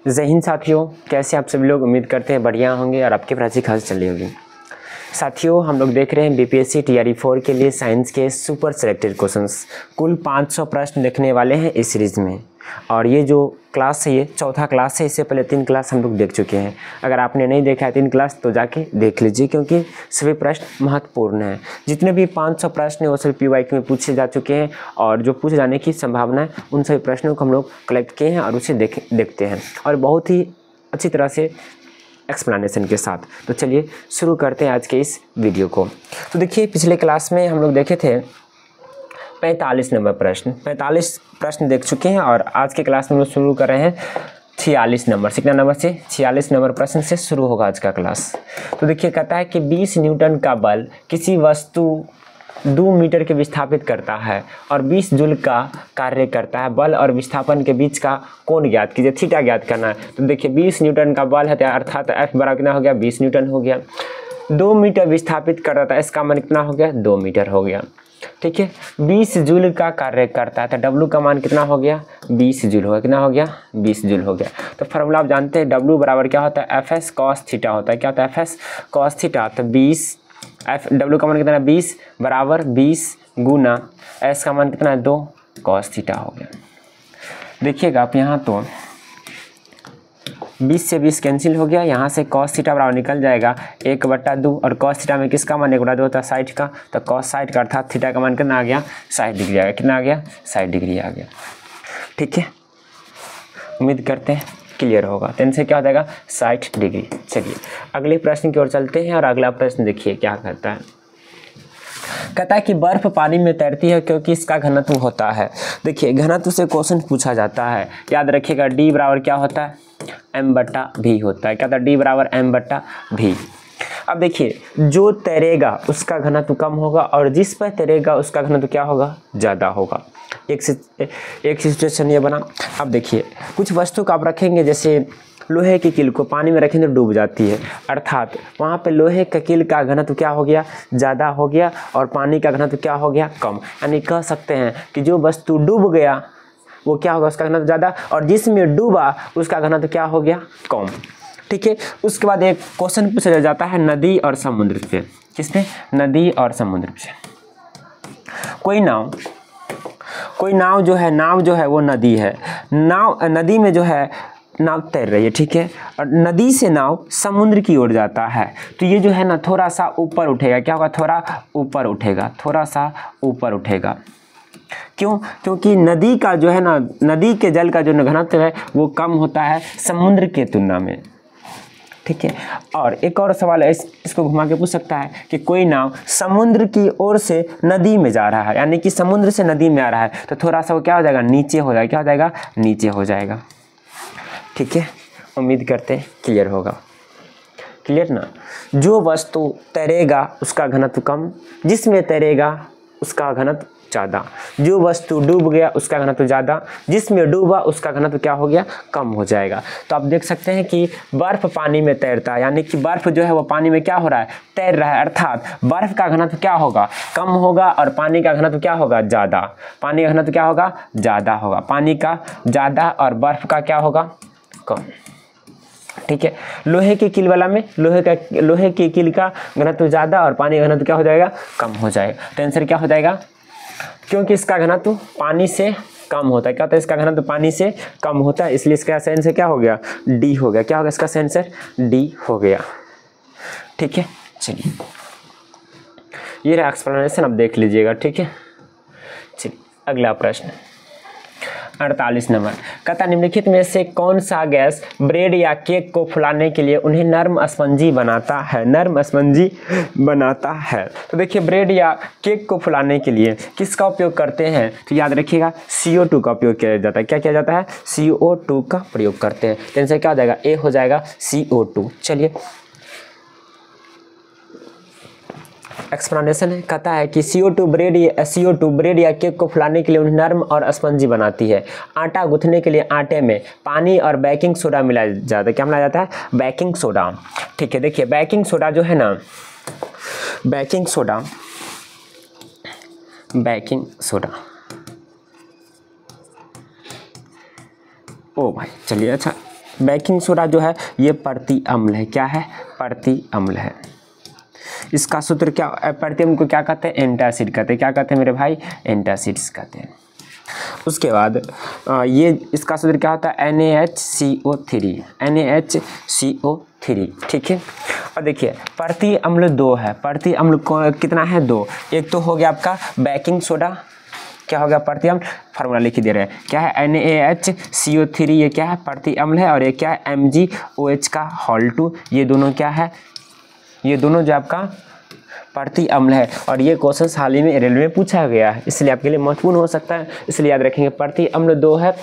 जय हिंद साथियों, कैसे आप सभी लोग। उम्मीद करते हैं बढ़िया होंगे और आपकी पढ़ाई खास चली होगी। साथियों, हम लोग देख रहे हैं बीपीएससी टीआरई 4 के लिए साइंस के सुपर सेलेक्टेड क्वेश्चंस। कुल 500 प्रश्न देखने वाले हैं इस सीरीज़ में। और ये जो क्लास है ये चौथा क्लास है। इससे पहले 3 क्लास हम लोग देख चुके हैं। अगर आपने नहीं देखा है 3 क्लास तो जाके देख लीजिए, क्योंकि सभी प्रश्न महत्वपूर्ण हैं। जितने भी 500 प्रश्न हैं वो सभी पीवाईक्यू में पूछे जा चुके हैं और जो पूछे जाने की संभावना है उन सभी प्रश्नों को हम लोग कलेक्ट किए हैं और उसे देखते हैं और बहुत ही अच्छी तरह से एक्सप्लेनेशन के साथ। तो चलिए शुरू करते हैं आज के इस वीडियो को। तो देखिए, पिछले क्लास में हम लोग देखे थे 45 नंबर प्रश्न, 45 प्रश्न देख चुके हैं और आज के क्लास में हम लोग शुरू कर रहे हैं 46 नंबर से। कितना नंबर से? 46 नंबर प्रश्न से शुरू होगा आज का क्लास। तो देखिए, कहता है कि 20 न्यूटन का बल किसी वस्तु 2 मीटर के विस्थापित करता है और 20 जूल का कार्य करता है। बल और विस्थापन के बीच का कोण ज्ञात कीजिए, थीटा ज्ञात करना है। तो देखिए, 20 न्यूटन का बल है अर्थात F बराबर कितना हो गया? 20 न्यूटन हो गया। 2 मीटर विस्थापित कर रहा था, इसका मान कितना हो गया? 2 मीटर हो गया। ठीक है, 20 जूल का कार्य करता है तो W का मान कितना हो गया? 20 जूल हो गया। कितना हो गया? 20 जूल हो गया। तो फॉर्मूला आप जानते हैं, W बराबर क्या होता है? FS cos थीटा होता है। क्या होता है? FS cos theta. तो 20 W का मान कितना है? 20 बराबर 20 गुना S का मान कितना है? 2 cos थीटा हो गया। देखिएगा आप यहाँ तो 20 से 20 कैंसिल हो गया, यहाँ से cos थीटा बराबर निकल जाएगा 1/2 और cos थीटा में किसका मान 1/2 होता है? 60 का। तो cos 60 का अर्थात थीटा का मान कितना आ गया? 60 डिग्री आ गया। कितना आ गया? 60 डिग्री आ गया। ठीक है, उम्मीद करते हैं क्लियर होगा। तो इनसे क्या हो जाएगा? 60 डिग्री। चलिए अगले प्रश्न की ओर चलते हैं और अगला प्रश्न देखिए क्या कहता है। कहता है कि बर्फ पानी में तैरती है क्योंकि इसका घनत्व होता है। देखिए, घनत्व से क्वेश्चन पूछा जाता है, याद रखिएगा। D बराबर क्या होता है? m/v होता है। क्या होता है? D बराबर m/v। अब देखिए, जो तैरेगा उसका घनत्व कम होगा और जिस पर तैरेगा उसका घनत्व क्या होगा? ज़्यादा होगा। एक सिचुएशन ये बना। अब देखिए, कुछ वस्तु को आप रखेंगे, जैसे लोहे की कील को पानी में रखेंगे तो डूब जाती है, अर्थात वहाँ पे लोहे का कील का घनत्व क्या हो गया? ज़्यादा हो गया और पानी का घनत्व क्या हो गया? कम। यानी कह सकते हैं कि जो वस्तु डूब गया वो क्या होगा? उसका घनत्व ज़्यादा, और जिसमें डूबा उसका घनत्व क्या हो गया? कम। ठीक है, उसके बाद एक क्वेश्चन पूछा जाता है नदी और समुद्र से। किसने? नदी और समुद्र से। कोई नाव जो है वो नदी है। नदी में जो है नाव तैर रही है, ठीक है, और नदी से नाव समुद्र की ओर जाता है। तो ये जो है ना थोड़ा सा ऊपर उठेगा। क्या होगा? थोड़ा ऊपर उठेगा, थोड़ा सा ऊपर उठेगा। क्यों? क्योंकि नदी का जो है ना, नदी के जल का जो घनत्व है वो कम होता है समुद्र के तुलना में। ठीक है, और एक और सवाल है, इसको घुमा के पूछ सकता है कि कोई नाव समुद्र की ओर से नदी में जा रहा है, यानी कि समुद्र से नदी में आ रहा है, तो थोड़ा सा वो क्या हो जाएगा? नीचे हो जाएगा। क्या हो जाएगा? नीचे हो जाएगा। ठीक है, उम्मीद करते हैं क्लियर होगा। क्लियर ना? जो वस्तु तैरेगा उसका घनत्व कम, जिसमें तैरेगा उसका घनत्व ज़्यादा। जो वस्तु डूब गया उसका घनत्व ज़्यादा, जिसमें डूबा उसका घनत्व क्या हो गया? कम हो जाएगा। तो आप देख सकते हैं कि बर्फ पानी में तैरता है, यानी कि बर्फ जो है वो पानी में क्या हो रहा है? तैर रहा है, अर्थात बर्फ का घनत्व क्या होगा? कम होगा और पानी का घनत्व क्या होगा? ज़्यादा। पानी का घनत्व क्या होगा? ज़्यादा होगा। पानी का ज़्यादा और बर्फ का क्या होगा? कम। ठीक है, लोहे की कील वाला में लोहे की कील का घनत्व ज़्यादा और पानी का घनत्व क्या हो जाएगा? कम हो जाएगा। तो आंसर क्या हो जाएगा? क्योंकि इसका घनत्व पानी से कम होता है। क्या होता है? इसका घनत्व पानी से कम होता है, इसलिए इसका आंसर क्या हो गया? डी हो गया। क्या होगा इसका आंसर? डी हो गया। ठीक है, चलिए ये रहा एक्सप्लेनेशन, अब देख लीजिएगा। ठीक है, चलिए अगला प्रश्न 48 नंबर। कहता निम्नलिखित में से कौन सा गैस ब्रेड या केक को फुलाने के लिए उन्हें नर्म स्पंजी बनाता है? नर्म स्पंजी बनाता है। तो देखिए, ब्रेड या केक को फुलाने के लिए किसका उपयोग करते हैं? तो याद रखिएगा, CO2 का उपयोग किया जाता है। क्या किया जाता है? CO2 का प्रयोग करते हैं। तो आंसर क्या हो जाएगा? ए हो जाएगा, CO2। चलिए एक्सप्लेनेशन है। कहता है कि CO2 ब्रेड या केक को फुलाने के लिए उन्हें नर्म और स्पंजी बनाती है। आटा गूंथने के लिए आटे में पानी और बेकिंग सोडा मिलाया जाता है। क्या मिलाया जाता है? Baking soda. ठीक है, देखिए बेकिंग सोडा जो है ना, बेकिंग सोडा ओ भाई, चलिए अच्छा बेकिंग सोडा जो है ये प्रति अम्ल है। क्या है? प्रति अम्ल है। इसका सूत्र क्या, प्रति अम्ल को क्या कहते हैं? एंटासिड कहते हैं। क्या कहते हैं मेरे भाई? एंटासिड्स कहते हैं। उसके बाद ये इसका सूत्र क्या होता है? NaHCO3, NaHCO3, ठीक है। और देखिए प्रति अम्ल 2 है, प्रति अम्ल कितना है? 2। एक तो हो गया आपका बेकिंग सोडा, क्या हो गया? प्रति अम्ल, फार्मूला लिख दे रहे हैं, क्या है? NaHCO3, ये क्या है? प्रति अम्ल है। और ये क्या है? MgOH का होल 2, ये दोनों क्या है? ये दोनों जो आपका प्रति अम्ल है। और ये क्वेश्चन हाल ही में रेलवे में पूछा गया है, इसलिए आपके लिए महत्वपूर्ण हो सकता है, इसलिए याद रखेंगे। प्रति अम्ल 2 है,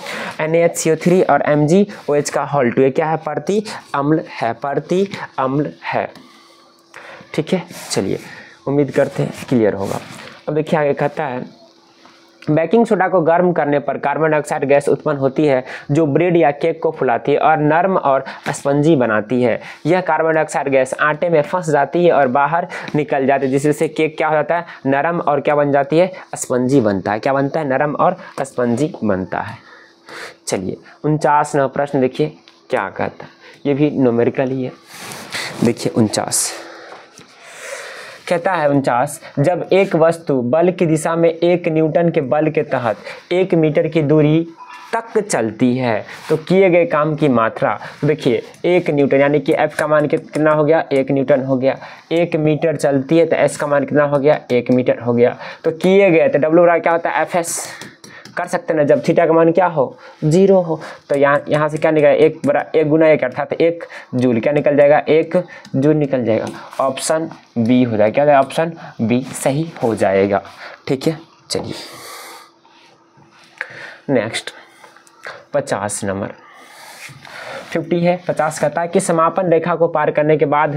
NaHCO3 और MgOH का होल 2, ये क्या है? प्रति अम्ल है, प्रति अम्ल है, ठीक है। चलिए उम्मीद करते हैं क्लियर होगा। अब देखिए आगे कहता है बेकिंग सोडा को गर्म करने पर कार्बन डाइऑक्साइड गैस उत्पन्न होती है जो ब्रेड या केक को फुलाती है और नरम और स्पंजी बनाती है। यह कार्बन डाइऑक्साइड गैस आटे में फंस जाती है और बाहर निकल जाती है, जिससे केक क्या हो जाता है? नरम और क्या बन जाती है? स्पंजी बनता है। क्या बनता है? नरम और स्पंजी बनता है। चलिए 49वां प्रश्न देखिए क्या कहता है, ये भी न्यूमेरिकल ही है। देखिए 49 कहता है 49, जब एक वस्तु बल की दिशा में 1 न्यूटन के बल के तहत 1 मीटर की दूरी तक चलती है तो किए गए काम की मात्रा। देखिए 1 न्यूटन यानी कि F का मान कितना हो गया? 1 न्यूटन हो गया। 1 मीटर चलती है तो S का मान कितना हो गया? 1 मीटर हो गया। तो किए गए तो W बराबर क्या होता है? FS कर सकते हैं ना, जब थीटा का मान क्या हो? 0 हो। तो यहाँ से क्या निकलेगा? 1 गुना 1 अर्थात 1 जूल, क्या निकल जाएगा? 1 जूल निकल जाएगा। ऑप्शन बी हो जाएगा। क्या? ऑप्शन बी सही हो जाएगा, ठीक है। चलिए नेक्स्ट 50 नंबर 50 है। 50 कहता है कि समापन रेखा को पार करने के बाद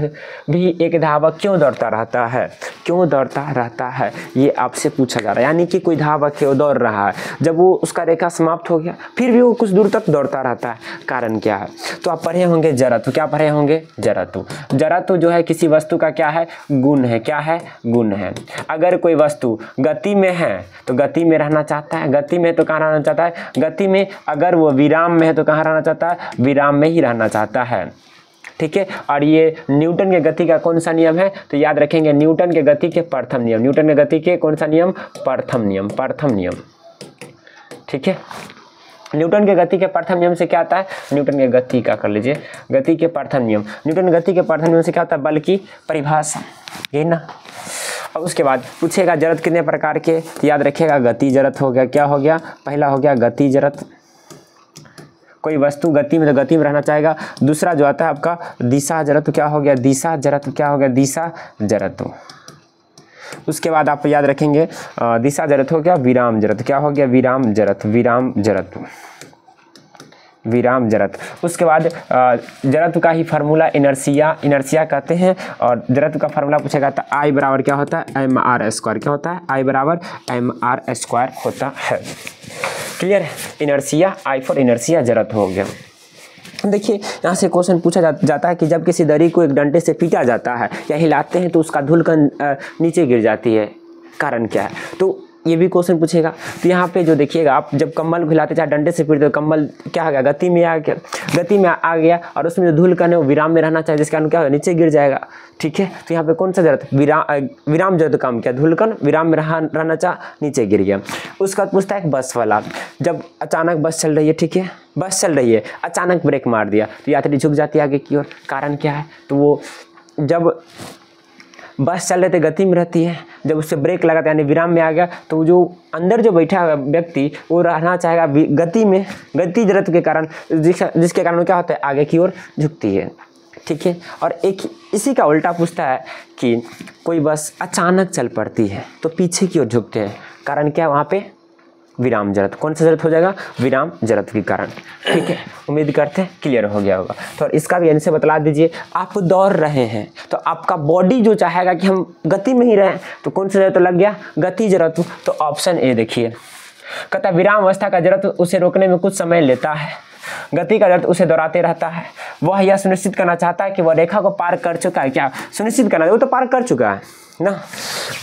भी एक धावक क्यों दौड़ता रहता है? क्यों दौड़ता रहता है ये आपसे पूछा जा रहा है। यानी कि कोई धावक है, वो दौड़ रहा है, जब वो उसका रेखा समाप्त हो गया फिर भी वो कुछ दूर तक दौड़ता रहता है, कारण क्या है? तो आप पढ़े होंगे जड़त्व। क्या पढ़े होंगे? जड़त्व। जड़त्व जो है किसी वस्तु का क्या है? गुण है। क्या है? गुण है। अगर कोई वस्तु गति में है तो गति में रहना चाहता है, गति में तो कहाँ रहना चाहता है? गति में। अगर वो विराम में है तो कहाँ रहना चाहता है? विराम में ही रहना चाहता है, ठीक है। और ये न्यूटन के गति का कौन सा नियम है? तो याद रखेंगे न्यूटन के गति के प्रथम नियम। न्यूटन के गति के कौन सा नियम? प्रथम नियम, प्रथम नियम, ठीक है। न्यूटन के गति के प्रथम नियम से क्या आता है? न्यूटन के गति का कर लीजिए, गति के प्रथम नियम। न्यूटन गति के प्रथम नियम से क्या होता है? बल की परिभाषा, यही ना। और उसके बाद पूछेगा जड़त्व कितने प्रकार के? याद रखिएगा गति जड़त्व हो गया। क्या हो गया? पहला हो गया गति जड़त्व, कोई वस्तु गति में तो गति में रहना चाहेगा। दूसरा जो आता है आपका दिशा जड़त्व। क्या हो गया? दिशा जड़त्व। क्या हो गया? दिशा जड़त्व। उसके बाद आप याद रखेंगे दिशा जड़त्व हो गया विराम जड़त्व। क्या हो गया? विराम जड़त्व, विराम जड़त्व, विराम जड़त्व। उसके बाद जड़त्व का ही फार्मूला इनर्शिया, इनर्शिया कहते हैं। और जड़त्व का फार्मूला पूछेगा तो I बराबर क्या होता है? mr²। क्या होता है? I बराबर mr² होता है। क्लियर है? इनर्शिया, I फॉर इनर्शिया जड़त्व हो गया। देखिए यहाँ से क्वेश्चन पूछा जाता है कि जब किसी दरी को एक डंडे से पीटा जाता है या हिलाते हैं तो उसका धूलकण नीचे गिर जाती है, कारण क्या है? तो ये भी क्वेश्चन पूछेगा। तो यहाँ पे जो देखिएगा आप जब कंबल को हिलाते चाहे डंडे से पीटते तो कंबल क्या हो गया? गति में आ गया, गति में आ गया। और उसमें जो धूलकण है वो विराम में रहना चाहिए, जिस कारण क्या होगा? नीचे गिर जाएगा, ठीक है। तो यहाँ पे कौन सा जड़त्व? विराम जड़त्व काम किया। धूलकण विराम में रहना चाह, नीचे गिर गया। उसका पूछता है बस वाला, जब अचानक बस चल रही है, ठीक है, बस चल रही है, अचानक ब्रेक मार दिया तो यात्री झुक जाती है आगे की ओर, कारण क्या है? तो वो जब बस चल रहे थे गति में रहती है, जब उससे ब्रेक लगा यानी विराम में आ गया तो जो अंदर जो बैठा हुआ व्यक्ति वो रहना चाहेगा गति में, गति जड़त्व के कारण, जिसके कारण क्या होता है? आगे की ओर झुकती है, ठीक है। और एक इसी का उल्टा पूछता है कि कोई बस अचानक चल पड़ती है तो पीछे की ओर झुकते हैं, कारण क्या? वहाँ पे विराम जड़त्व। कौन सा जड़त्व हो जाएगा? विराम जड़त्व के कारण, ठीक है। उम्मीद करते हैं क्लियर हो गया होगा। तो इसका भी आंसर बतला दीजिए। आप दौड़ रहे हैं तो आपका बॉडी जो चाहेगा कि हम गति में ही रहें, तो कौन सा जड़त्व लग गया? गति जड़त्व। तो ऑप्शन ए देखिए, कहता विराम अवस्था का जड़त्व उसे रोकने में कुछ समय लेता है, गति का जड़त्व उसे दौड़ाते रहता है। वह यह सुनिश्चित करना चाहता है कि वह रेखा को पार कर चुका है। क्या सुनिश्चित करना? वो तो पार कर चुका है ना।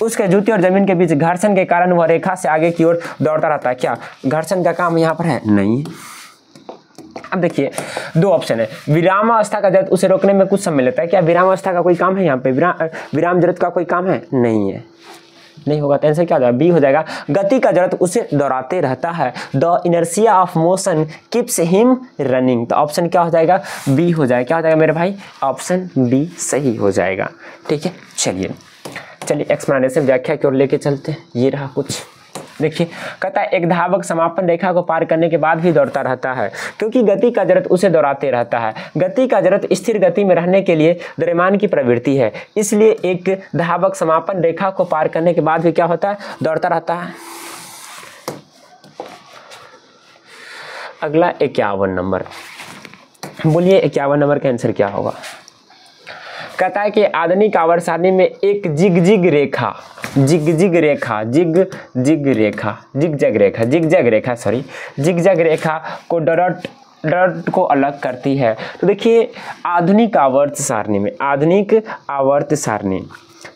उसके जूते और जमीन के बीच घर्षण के कारण वह रेखा से आगे की ओर दौड़ता रहता है। क्या घर्षण का काम यहाँ पर है? नहीं। अब देखिए दो ऑप्शन है, विरामावस्था का जरूरत उसे रोकने में कुछ समय लेता है। क्या विरामावस्था का कोई काम है यहाँ पे? विराम जरूरत का कोई काम है? नहीं है, नहीं होगा। तो आंसर क्या हो जाएगा? बी हो जाएगा। गति का जरूरत उसे दोहराते रहता है। The inertia of motion keeps him running. तो ऑप्शन क्या हो जाएगा? बी हो जाएगा। क्या हो जाएगा मेरे भाई? ऑप्शन बी सही हो जाएगा। ठीक है, चलिए एक्सप्लेनेशन व्याख्या की ओर लेके चलते हैं। ये रहा कुछ, देखिए कहता है एक धावक समापन रेखा को पार करने के बाद भी दौड़ता रहता है क्योंकि गति का जरूरत उसे दौड़ाते रहता है। गति का जरूरत स्थिर गति में रहने के लिए द्रव्यमान की प्रवृत्ति है, इसलिए एक धावक समापन रेखा को पार करने के बाद भी क्या होता है? दौड़ता रहता है। अगला 51 नंबर, बोलिए 51 नंबर का आंसर क्या होगा? कहता है कि आधुनिक आवर्त सारणी में एक जिगजैग रेखा को डॉट को अलग करती है। तो देखिए आधुनिक आवर्त सारणी,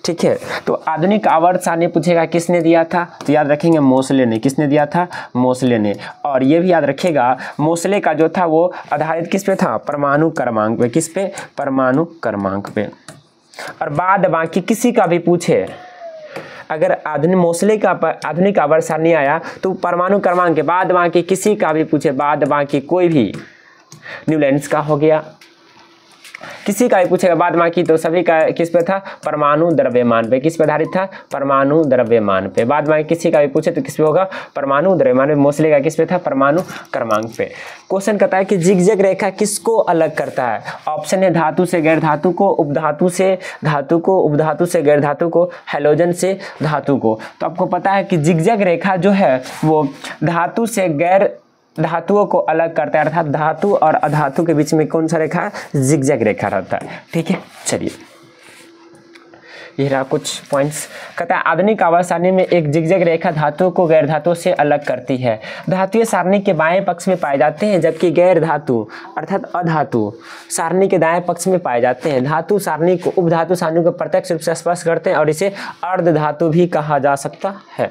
ठीक है, तो आधुनिक आवर्त सारणी पूछेगा किसने दिया था? तो याद रखेंगे मोसले ने। किसने दिया था? मोसले ने। और ये भी याद रखिएगा मोसले का जो था वो आधारित किस पे था? परमाणु क्रमांक पे। किस पे? परमाणु क्रमांक पे। और बाद बाकी किसी का भी पूछे, अगर मोसले का आधुनिक आवर्त सारणी आया तो परमाणु क्रमांक के बाद बाकी किसी का भी पूछे, बाद बाकी कोई भी, न्यूलैंड्स का हो गया, किसी का भी पूछेगा बाद बाकी, तो सभी का किस पे था? परमाणु द्रव्यमान पे। किस पे आधारित था? परमाणु द्रव्यमान पे। बाद बाकी किसी का भी पूछे तो किस पे होगा? परमाणु द्रव्यमान पे। मोसले का किस पे था? परमाणु क्रमांक पे। क्वेश्चन कहता है कि जिगजैग रेखा किसको अलग करता है? ऑप्शन है धातु से गैर धातु को, उपधातु से धातु को, उपधातु से गैर धातु को, हैलोजन से धातु को। तो आपको पता है कि जिगजैग रेखा जो है वो धातु से गैर धातुओं को अलग करता है, अर्थात धातु और अधातु के बीच में कौन सा रेखा है? जिगजैग रेखा रहता है। ठीक है, चलिए ये रहा कुछ पॉइंट्स। कहता है आधुनिक आवर्त सारणी में एक जिगजैग रेखा धातुओं को गैर धातुओं से अलग करती है। धातुएं सारणी के बाएं पक्ष में पाए जाते हैं जबकि गैर धातु अर्थात अधातु सारणी के दाएं पक्ष में पाए जाते हैं। धातु सारणी को उपधातु सारणी को प्रत्यक्ष रूप से स्पर्श करते हैं और इसे अर्ध धातु भी कहा जा सकता है।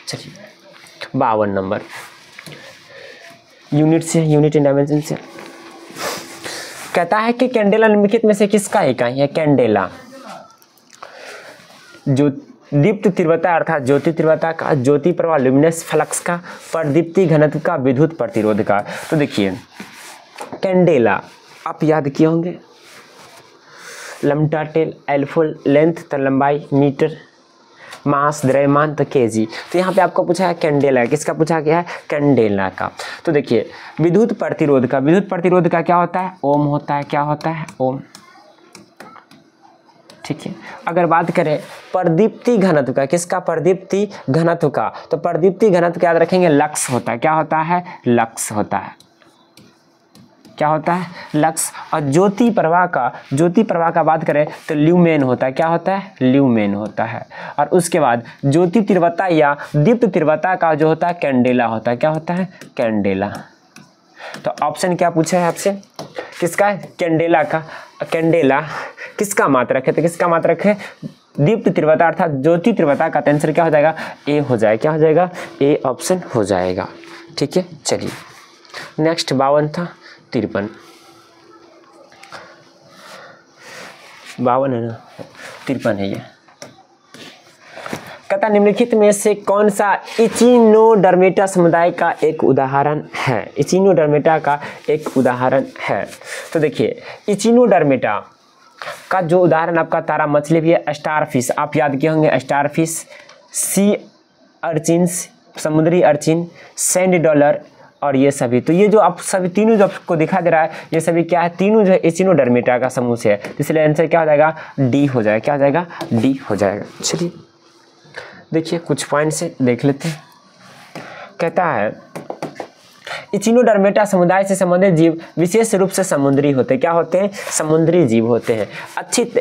चलिए 52 नंबर, यूनिट इन डायमेंशन से कहता है कि कैंडेला निम्नलिखित में से किसका इकाई है? कैंडेला जो दीप्त तीव्रता अर्थात ज्योति तीव्रता का, ज्योति प्रवाह ल्यूमिनस फ्लक्स का, प्रदीप्ति घनत्व का, विद्युत प्रतिरोध का। तो देखिए कैंडेला आप याद किए होंगे, लंबा टेल, एल्फोल लेंथ तो लंबाई, मीटर, मास द्रव्यमान तो केजी। तो यहाँ पे आपको पूछा है कैंडेला, किसका पूछा गया है? कैंडेला का। तो देखिए विद्युत प्रतिरोध का, विद्युत प्रतिरोध का क्या होता है? ओम होता है। क्या होता है? ओम। ठीक है, अगर बात करें प्रदीप्ति घनत्व का, किसका? प्रदीप्ति घनत्व का, तो प्रदीप्ति घनत्व याद रखेंगे लक्स होता है। क्या होता है? लक्स होता है। क्या होता है? लक्स। और ज्योति प्रवाह का बात करें तो ल्यूमेन होता है। क्या होता है? ल्यूमेन होता है। और उसके बाद ज्योति तीव्रता या दीप्त तीव्रता का जो होता है कैंडेला होता है। क्या होता है? कैंडेला। तो ऑप्शन क्या पूछा है आपसे? किसका है? कैंडेला का। कैंडेला किसका मात्रक है? तो किसका मात्रक है? दीप्त तीव्रता अर्थात ज्योति तीव्रता का। आंसर क्या हो जाएगा? ए हो जाएगा। क्या हो जाएगा? ए ऑप्शन हो जाएगा। ठीक है, चलिए नेक्स्ट 52 था, 53 52 है ना? 53 है ये। कहता निम्नलिखित में से कौन सा इचिनोडर्मेटा समुदाय का एक उदाहरण है? इचिनोडर्मेटा का एक उदाहरण है। तो देखिए इचिनोडर्मेटा का जो उदाहरण आपका तारा मछली भी है, स्टारफिश आप याद किए होंगे, स्टारफिश, सी अर्चिन्स समुद्री अर्चिन, सैंड डॉलर और ये सभी। तो ये जो आप सभी तीनों जो आपको दिखा दे रहा है ये सभी क्या है? तीनों जो है इचिनोडर्मेटा का समूह से है। इसलिए आंसर क्या हो जाएगा? डी हो जाएगा। क्या हो जाएगा? डी हो जाएगा। चलिए देखिए कुछ पॉइंट से देख लेते हैं। कहता है इचिनोडर्मेटा समुदाय से संबंधित जीव विशेष रूप से समुद्री होते हैं। क्या होते हैं? समुद्री जीव होते हैं।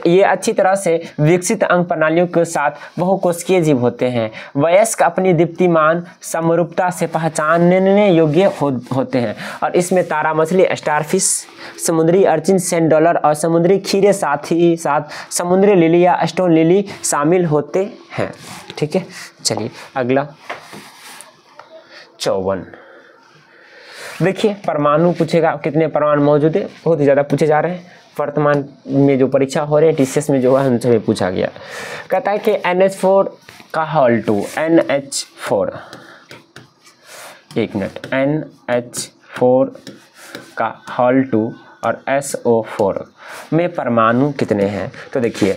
ये अच्छी तरह से विकसित अंग प्रणालियों के साथ बहुकोशिकीय जीव होते हैं। वयस्क अपनी दीप्तिमान समरूपता से पहचानने योग्य होते हैं। और इसमें तारा मछली, स्टारफिश, समुद्री अर्चिन, सैंड डॉलर और समुद्री खीरे साथ ही साथ समुद्री लिली या स्टोन लिली शामिल होते हैं। ठीक है, चलिए अगला 54। देखिए परमाणु पूछेगा, कितने परमाणु मौजूद है, बहुत ही ज़्यादा पूछे जा रहे हैं वर्तमान में जो परीक्षा हो रहे हैं टीसीएस में जो है उनसे भी पूछा गया। कहता है कि NH4 का हॉल 2 NH4, एक मिनट, NH4 का हॉल 2 और SO4 में परमाणु कितने हैं। तो देखिए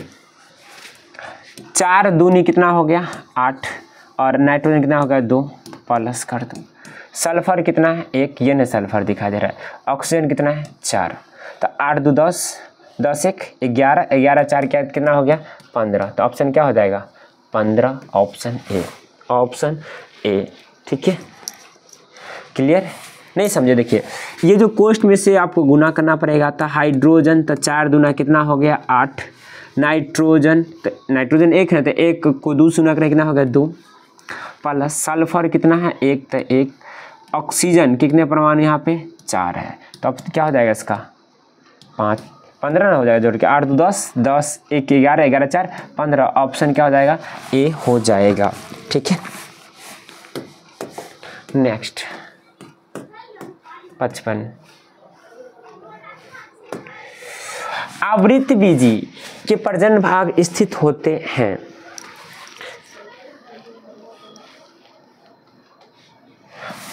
4 दूनी कितना हो गया 8 और नाइट्रोजन कितना हो गया 2, प्लस कर दो। सल्फर कितना है 1, ये नहीं सल्फर दिखाई दे रहा है। ऑक्सीजन कितना है 4, तो 8 2 10, 10 1 11, 11 4 क्या कितना हो गया 15। तो ऑप्शन क्या हो जाएगा 15, ऑप्शन ए, ऑप्शन ए। ठीक है, क्लियर, नहीं समझे। देखिए ये जो कोष्ठ में से आपको गुना करना पड़ेगा, तो हाइड्रोजन तो 4 दूना कितना हो गया 8, नाइट्रोजन तो नाइट्रोजन 1 है तो 1 को 2 गुना करें कितना हो गया 2, प्लस सल्फर कितना है 1 तो 1, ऑक्सीजन कितने परमाणु यहाँ पे 4 है, तो अब क्या हो जाएगा इसका 5 15 ना हो जाएगा जोड़ के, 8 2 10, 10 1 11, 11 4 15, ऑप्शन क्या हो जाएगा ए हो जाएगा। ठीक है, नेक्स्ट 55, आवृत्त बीजी के प्रजनन भाग स्थित होते हैं।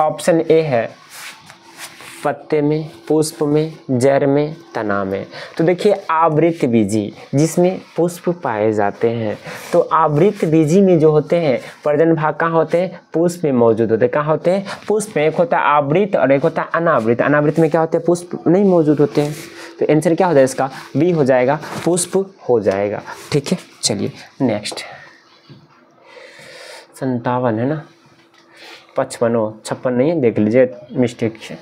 ऑप्शन ए है पत्ते में, पुष्प में, जड़ में, तना में। तो देखिए आवृत्त बीजी जिसमें पुष्प पाए जाते हैं, तो आवृत्त बीजी में जो होते हैं प्रजनन भाग कहाँ होते हैं पुष्प में मौजूद होते हैं। कहाँ होते हैं पुष्प में, एक होता है आवृत्त और एक होता है अनावृत। अनावृत में क्या होते हैं पुष्प नहीं मौजूद होते हैं, तो आंसर क्या हो जाएगा इसका बी हो जाएगा, पुष्प हो जाएगा। ठीक है, चलिए नेक्स्ट 57 है ना, 55 56 नहीं है, देख लीजिए मिस्टेक है।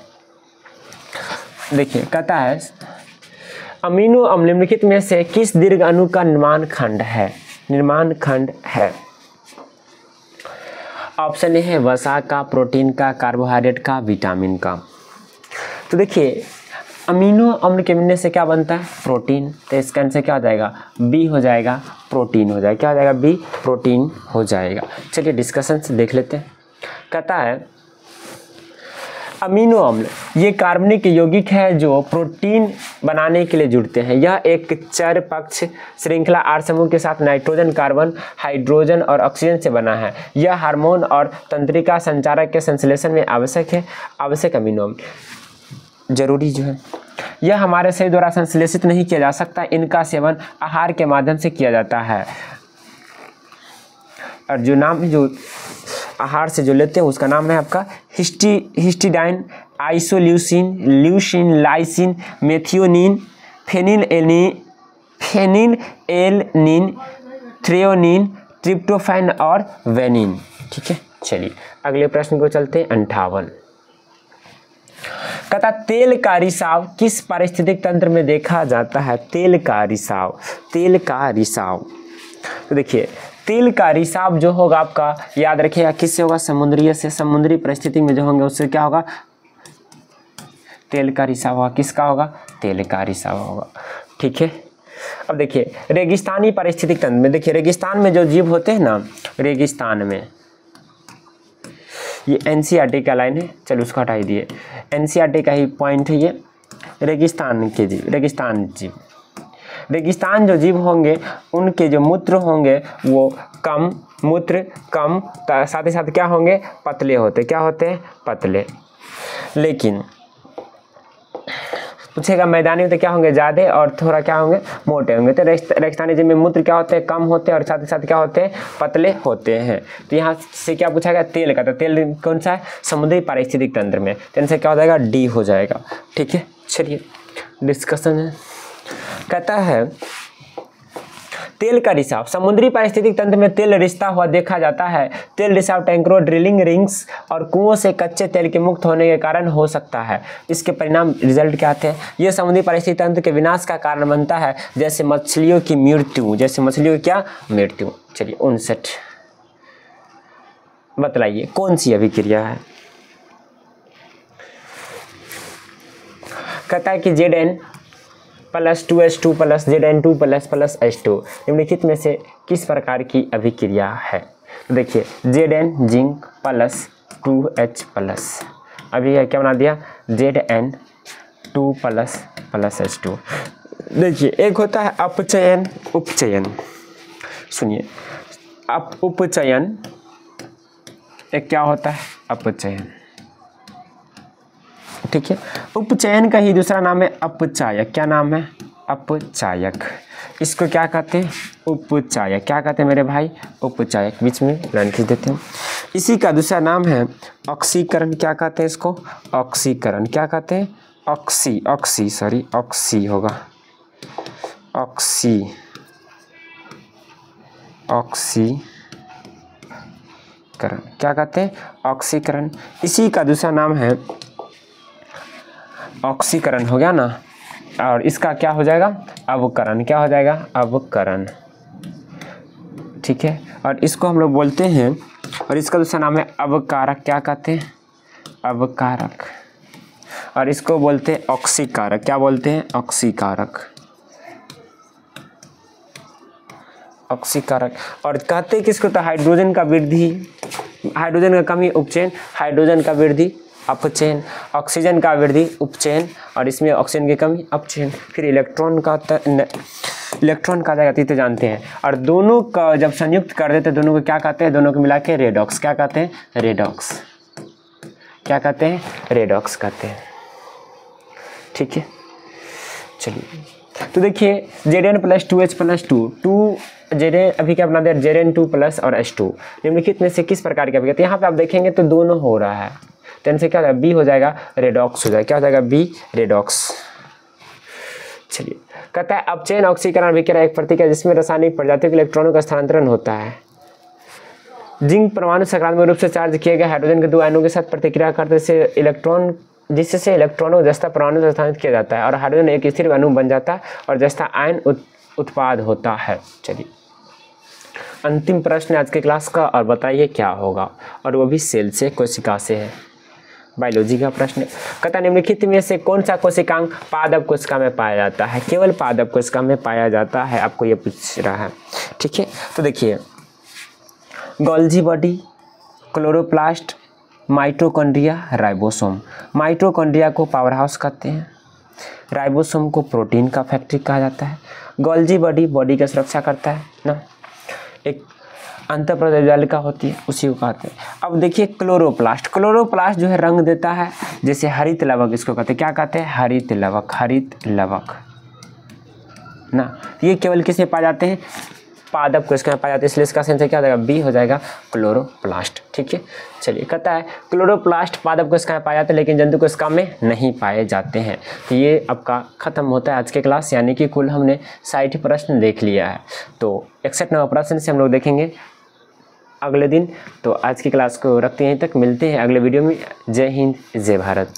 देखिए कहता है अमीनो अम्ल निम्नलिखित में से किस दीर्घ अणु का निर्माण खंड है, निर्माण खंड है। ऑप्शन ए है वसा का, प्रोटीन का, कार्बोहाइड्रेट का, विटामिन का। तो देखिए अमीनो अम्ल के मिलने से क्या बनता है प्रोटीन, तो इसका आंसर क्या हो जाएगा बी हो जाएगा, प्रोटीन हो जाएगा। क्या हो जाएगा बी, प्रोटीन हो जाएगा। चलिए डिस्कशन से देख लेते हैं। कहता है अमीनो अम्ल ये कार्बनिक यौगिक है जो प्रोटीन बनाने के लिए जुड़ते हैं। यह एक चर पक्ष श्रृंखला आर समूह के साथ नाइट्रोजन, कार्बन, हाइड्रोजन और ऑक्सीजन से बना है। यह हार्मोन और तंत्रिका संचारक के संश्लेषण में आवश्यक है। आवश्यक अमीनो अम्ल जरूरी जो है यह हमारे शरीर द्वारा संश्लेषित नहीं किया जा सकता, इनका सेवन आहार के माध्यम से किया जाता है। और जो नाम जो आहार से जो लेते हैं उसका नाम है आपका histidine, isoleucine, leucine, lysine, methionine, phenylalanine, threonine, tryptophan और वेनिन। ठीक है, चलिए अगले प्रश्न को चलते हैं। 58 कहता तेल का रिसाव किस पारिस्थितिक तंत्र में देखा जाता है। तेल का रिसाव, तेल का रिसाव। तो देखिए तेल का रिसाव जो होगा आपका याद रखिएगा किससे होगा, समुद्रीय से। समुद्री परिस्थिति में जो होंगे उससे क्या होगा तेल का रिसाव होगा। किसका होगा तेल का रिसाव होगा। ठीक है, अब देखिए रेगिस्तानी पारिस्थितिक तंत्र में, देखिए रेगिस्तान में जो जीव होते हैं ना, रेगिस्तान में ये एनसीईआरटी का लाइन है, चलो उसको हटाई दिए, एनसीईआरटी का ही पॉइंट है ये। रेगिस्तान के जीव, रेगिस्तान जीव, रेगिस्तान जो जीव होंगे उनके जो मूत्र होंगे वो कम, मूत्र कम, साथ ही साथ क्या होंगे पतले होते। क्या होते हैं पतले। लेकिन पूछेगा मैदानी में तो क्या होंगे ज़्यादा और थोड़ा क्या होंगे मोटे होंगे। तो रेगिस्तानी जीव में मूत्र क्या होते हैं कम होते हैं और साथ ही साथ क्या होते हैं पतले होते हैं। तो यहाँ से क्या पूछा गया तेल का, तो तेल कौन सा है समुद्री पारिस्थितिक तंत्र में, तो इनसे क्या हो जाएगा डी हो जाएगा। ठीक है, चलिए डिस्कशन है। कहता है तेल का रिसाव समुद्री पारिस्थितिक तंत्र में तेल रिसता हुआ देखा जाता है। तेल रिसाव टैंकरों, ड्रिलिंग रिंग्स और कुओं से कच्चे तेल के मुक्त होने के कारण हो सकता है। इसके परिणाम रिजल्ट क्या आते हैं, यह समुद्री पारिस्थितिक तंत्र के विनाश का कारण बनता है, जैसे मछलियों की मृत्यु, जैसे मछलियों की क्या मृत्यु। चलिए 59 बतलाइए कौन सी अभिक्रिया है। कहता है कि Zn plus 2H2 plus Zn2 plus plus H2 निम्नलिखित में से किस प्रकार की अभिक्रिया है। तो देखिए Zn zinc plus 2H plus अभी क्या बना दिया Zn2 प्लस H2। देखिए एक होता है अपचयन उपचयन, सुनिए उपचयन, एक क्या होता है अपचयन, ठीक है। उपचयन का ही दूसरा नाम है अपचायक। क्या नाम है? अपचायक। इसको क्या कहते हैं? उपचायक। क्या कहते हैं मेरे भाई? उपचायक। बीच में लाइन खींच देते हैं। इसी का दूसरा नाम है ऑक्सीकरण। क्या कहते हैं इसको? ऑक्सीकरण। क्या कहते हैं? ऑक्सी होगा, ऑक्सीकरण। क्या कहते हैं? ऑक्सीकरण। इसी का दूसरा नाम है ऑक्सीकरण, हो गया ना। और इसका क्या हो जाएगा? अवकरण। क्या हो जाएगा? अवकरण, ठीक है। और इसको हम लोग बोलते हैं, और इसका दूसरा नाम है अवकारक। क्या कहते हैं? अवकारक। और इसको बोलते हैं ऑक्सीकारक। क्या बोलते हैं? ऑक्सीकारक, ऑक्सीकारक। और कहते हैं किसको? तो हाइड्रोजन का वृद्धि, हाइड्रोजन का कमी उपचयन, हाइड्रोजन का वृद्धि अपचयन, ऑक्सीजन का वृद्धि उपचयन, और इसमें ऑक्सीजन की कमी अपचयन। फिर इलेक्ट्रॉन का जाएगा, तो जानते हैं। और दोनों का जब संयुक्त कर देते हैं, दोनों को क्या कहते हैं? दोनों को मिला के रेडॉक्स। क्या कहते हैं? रेडॉक्स। क्या कहते हैं? रेडॉक्स कहते हैं, ठीक है। चलिए तो देखिए Zn+2H+2 Zn अभी क्या बना दिया? Zn2 और H2 निम्नलिखित में से किस प्रकार की अभिक्रिया? यहाँ पे आप देखेंगे तो दोनों हो रहा है, तो इनसे क्या हो जाएगा? बी हो जाएगा, रेडॉक्स हो जाएगा। क्या हो जाएगा? B, redox. चलिए कहता है अपचयन ऑक्सीकरण अभिक्रिया एक प्रक्रिया जिसमें रासायनिक प्रजातियों के इलेक्ट्रॉनों का स्थानांतरण होता है। जिंक परमाणु सकारात्मक रूप से चार्ज किए गए हाइड्रोजन के दो आयनों के साथ प्रतिक्रिया करते से जिससे इलेक्ट्रॉनों को जस्ता परमाणु से स्थानांतरित किया जाता है और हाइड्रोजन एक स्थिर अणु बन जाता है और जस्ता आयन उत्पाद होता है। चलिए अंतिम प्रश्न आज के क्लास का, और बताइए क्या होगा, और वो भी सेल से, कोशिका से है, बायोलॉजी का प्रश्न। कहता निम्नलिखित में से कौन सा कोशिकांग पादप कोशिका में पाया जाता है? केवल पादप कोशिका में पाया जाता है, आपको ये पूछ रहा है, ठीक है। तो देखिए Golgi body, chloroplast, mitochondria, ribosome. Mitochondria को पावर हाउस कहते हैं, राइबोसोम को प्रोटीन का फैक्ट्री कहा जाता है, गोल्जी बॉडी बॉडी की सुरक्षा करता है ना, एक अंतःप्रजालिका होती है, उसी को कहते हैं। अब देखिए क्लोरोप्लास्ट, क्लोरोप्लास्ट जो है रंग देता है, जैसे हरित लवक इसको कहते हैं। क्या कहते हैं? हरित लवक, हरित लवक ना। ये केवल किसमें पाए जाते हैं? पादप कोशिका में पाए जाते हैं, इसलिए इसका आंसर क्या हो जाएगा? बी हो जाएगा, क्लोरोप्लास्ट, ठीक है। चलिए कहता है क्लोरोप्लास्ट पादप कोशिका में पाए जाते हैं लेकिन जंतु कोशिका में नहीं पाए जाते हैं। तो ये आपका खत्म होता है आज के क्लास, यानी कि कुल हमने 60 प्रश्न देख लिया है। तो 61वां प्रश्न से हम लोग देखेंगे अगले दिन। तो आज की क्लास को रखते हैं यहीं तक, मिलते हैं अगले वीडियो में। जय हिंद, जय भारत।